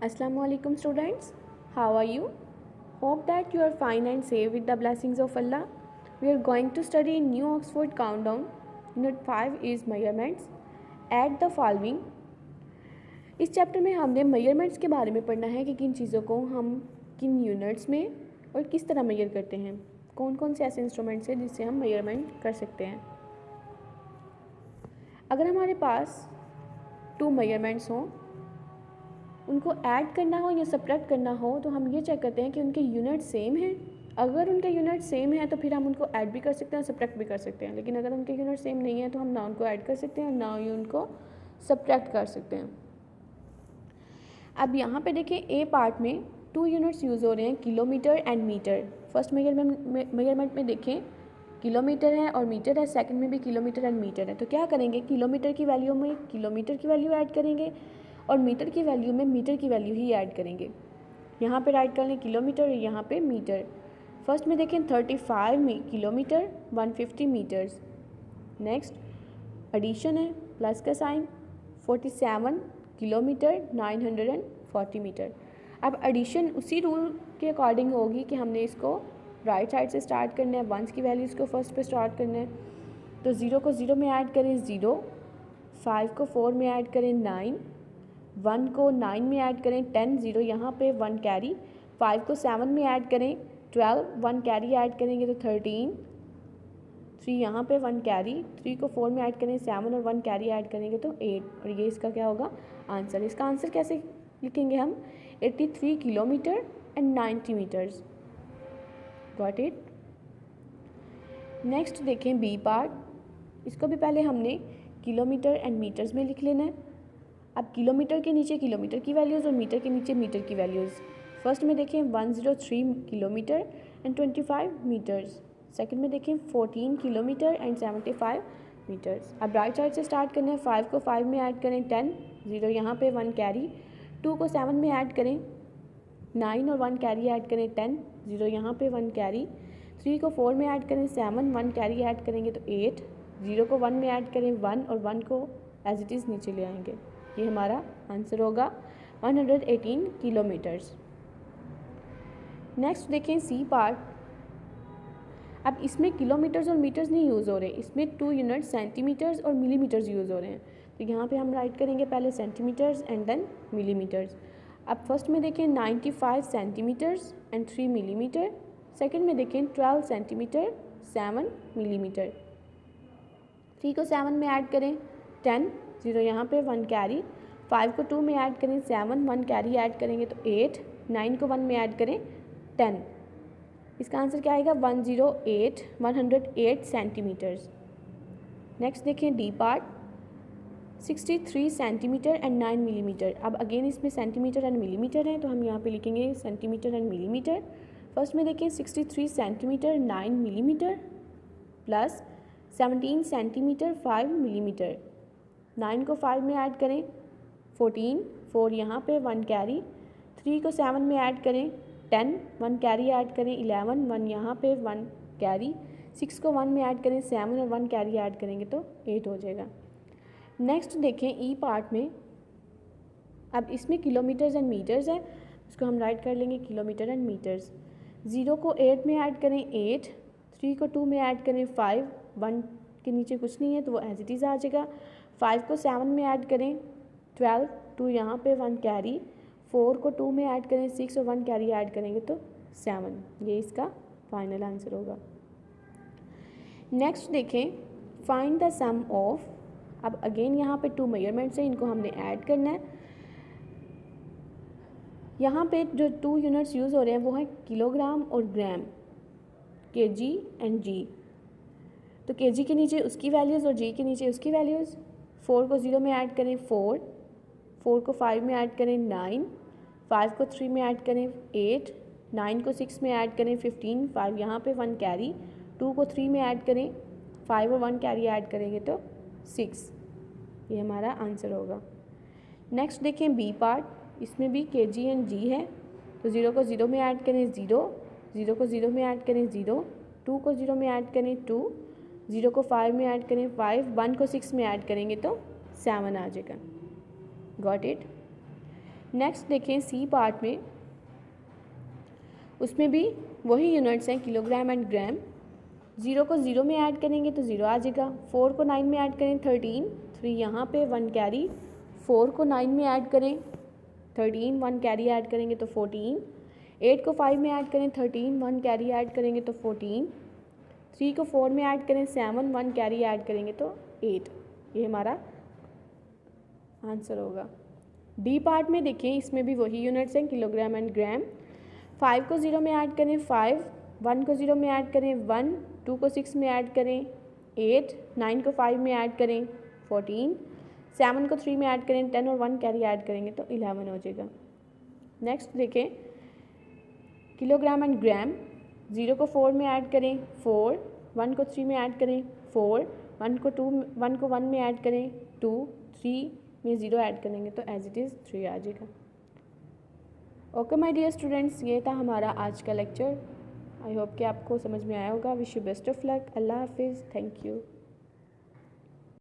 Assalamualaikum students, how are you? Hope that you are fine and safe with the blessings of Allah. We are going to study New Oxford Countdown. Unit 5 is measurements. Add the following. इस chapter में हमने measurements के बारे में पढ़ना है कि किन चीज़ों को हम किन यूनिट्स में और किस तरह मेजर करते हैं, कौन कौन से ऐसे इंस्ट्रूमेंट्स हैं जिससे हम मेजरमेंट कर सकते हैं। अगर हमारे पास 2 मेजरमेंट्स हों, उनको ऐड करना हो या सब्ट्रैक्ट करना हो तो हम ये चेक करते हैं कि उनके यूनिट सेम हैं। अगर उनके यूनिट सेम है तो फिर हम उनको ऐड भी कर सकते हैं, सब्ट्रैक्ट भी कर सकते हैं। लेकिन अगर उनके यूनिट सेम नहीं है तो हम ना उनको ऐड कर सकते हैं ना ही उनको सब्ट्रैक्ट कर सकते हैं। अब यहाँ पे देखिए ए पार्ट में 2 यूनिट्स यूज़ हो रहे हैं, kilometre and metre. First measurement में देखें किलोमीटर है और मीटर है, सेकंड में भी किलोमीटर एंड मीटर है। तो क्या करेंगे, किलोमीटर की वैल्यू में किलोमीटर की वैल्यू ऐड करेंगे और मीटर की वैल्यू में मीटर की वैल्यू ही ऐड करेंगे। यहाँ पे राइट कर लें किलोमीटर और यहाँ पे मीटर। फर्स्ट में देखें 35 किलोमीटर 150 मीटर्स। नेक्स्ट एडिशन है, प्लस का साइन, 47 किलोमीटर 940 मीटर। अब एडिशन उसी रूल के अकॉर्डिंग होगी कि हमने इसको राइट साइड से स्टार्ट करना है, वंस की वैल्यूज़ को फर्स्ट पे स्टार्ट करना है। तो 0 को 0 में ऐड करें 0, 5 को 4 में ऐड करें 9, 1 को 9 में ऐड करें 10, 0 यहाँ पे 1 कैरी, 5 को 7 में ऐड करें 12, 1 कैरी ऐड करेंगे तो 13, 3 यहाँ पे 1 कैरी, 3 को 4 में ऐड करें 7 और 1 कैरी ऐड करेंगे तो 8। और ये इसका क्या होगा आंसर। इसका आंसर कैसे लिखेंगे हम, 83 kilometre and 90 metres. Got it. Next देखें बी पार्ट, इसको भी पहले हमने किलोमीटर एंड मीटर्स में लिख लेना है। अब किलोमीटर के नीचे किलोमीटर की वैल्यूज़ और मीटर के नीचे मीटर की वैल्यूज़। फर्स्ट में देखें 103 किलोमीटर एंड 25 मीटर्स। सेकंड में देखें 14 किलोमीटर एंड 75 मीटर्स। अब राइट साइड से स्टार्ट करना है, 5 को 5 में ऐड करें 10, 0 यहाँ पे 1 कैरी, 2 को 7 में ऐड करें 9 और 1 कैरी ऐड करें 10, 0 यहाँ पे 1 कैरी, 3 को 4 में ऐड करें 7, 1 कैरी ऐड करेंगे तो 8, 0 को 1 में ऐड करें 1 और 1 को एज इट इज़ नीचे ले आएंगे। ये हमारा आंसर होगा 118 किलोमीटर्स। नेक्स्ट देखें सी पार्ट। अब इसमें किलोमीटर्स और मीटर्स नहीं यूज़ हो रहे, इसमें 2 यूनिट सेंटीमीटर्स और मिलीमीटर्स यूज़ हो रहे हैं। तो यहाँ पे हम राइट करेंगे पहले सेंटीमीटर्स एंड देन मिलीमीटर्स। अब फर्स्ट में देखें 95 सेंटीमीटर्स एंड 3 मिलीमीटर। सेकेंड में देखें 12 सेंटीमीटर 7 मिलीमीटर। 3 को 7 में ऐड करें 10, 0 यहाँ पे 1 कैरी, 5 को 2 में ऐड करें 7, 1 कैरी ऐड करेंगे तो 8, 9 को 1 में ऐड करें 10। इसका आंसर क्या आएगा 108 सेंटीमीटर्स। नेक्स्ट देखें D part, 63 centimetre and 9 millimetre. अब अगेन इसमें सेंटीमीटर एंड मिलीमीटर है तो हम यहाँ पे लिखेंगे सेंटीमीटर एंड मिलीमीटर। फर्स्ट में देखें 63 centimetre 9 millimetre plus 17 centimetre 5 millimetre. 9 को 5 में ऐड करें 14, 4 यहाँ पे 1 कैरी, 3 को 7 में ऐड करें 10, 1 कैरी ऐड करें 11, 1 यहाँ पे 1 कैरी, 6 को 1 में ऐड करें 7 और 1 कैरी ऐड करेंगे तो 8 हो जाएगा। नेक्स्ट देखें ई पार्ट में। अब इसमें किलोमीटर्स एंड मीटर्स है, उसको हम राइट कर लेंगे किलोमीटर एंड मीटर्स। 0 को 8 में ऐड करें 8, 3 को 2 में ऐड करें 5, 1 के नीचे कुछ नहीं है तो वो एज इट इज़ आ जाएगा। 5 को 7 में ऐड करें 12, 2 यहाँ पे 1 कैरी, 4 को 2 में ऐड करें 6 और 1 कैरी ऐड करेंगे तो 7। ये इसका फाइनल आंसर होगा। नेक्स्ट देखें फाइंड द सम ऑफ। अब अगेन यहाँ पे 2 मेजरमेंट्स हैं, इनको हमने ऐड करना है। यहाँ पे जो 2 यूनिट्स यूज़ हो रहे हैं वो है किलोग्राम और ग्राम, केजी एंड जी। तो केजी के नीचे उसकी वैल्यूज़ और जी के नीचे उसकी वैल्यूज़। 4 को 0 में ऐड करें 4, 4 को 5 में ऐड करें 9, 5 को 3 में ऐड करें 8, 9 को 6 में ऐड करें 15, 5 यहाँ पे 1 कैरी, 2 को 3 में ऐड करें 5 और 1 कैरी ऐड करेंगे तो 6। ये हमारा आंसर होगा। नेक्स्ट देखें बी पार्ट, इसमें भी के जी एंड जी है। तो 0 को 0 में ऐड करें 0, 0 को 0 में ऐड करें 0, 2 को 0 में ऐड करें 2, 0 को 5 में ऐड करें 5, 1 को 6 में ऐड करेंगे तो 7 आ जाएगा। Got it. नेक्स्ट देखें सी पार्ट में, उसमें भी वही यूनिट्स हैं किलोग्राम एंड ग्राम। 0 को 0 में ऐड करेंगे तो 0 आ जाएगा। 4 को 9 में ऐड करें 13, 3 यहाँ पे 1 कैरी। 4 को 9 में ऐड करें 13, 1 कैरी ऐड करेंगे तो 14। 8 को 5 में ऐड करें 13, 1 कैरी ऐड करेंगे तो 14। 3 को 4 में ऐड करें 7, 1 कैरी ऐड करेंगे तो 8। ये हमारा आंसर होगा। डी पार्ट में देखें, इसमें भी वही यूनिट्स हैं किलोग्राम एंड ग्राम। 5 को 0 में ऐड करें 5, 1 को 0 में ऐड करें 1, 2 को 6 में ऐड करें 8, 9 को 5 में ऐड करें 14, 7 को 3 में ऐड करें 10 और 1 कैरी ऐड करेंगे तो 11 हो जाएगा। नेक्स्ट देखें किलोग्राम एंड ग्राम। 0 को 4 में ऐड करें 4, 1 को 3 में ऐड करें 4, 1 को 1 में ऐड करें 2, 3 में 0 ऐड करेंगे तो एज इट इज़ 3 आ जाएगा। ओके माय डियर स्टूडेंट्स, ये था हमारा आज का लेक्चर। आई होप कि आपको समझ में आया होगा। Wish you best of luck. अल्लाह हाफिज़। Thank you.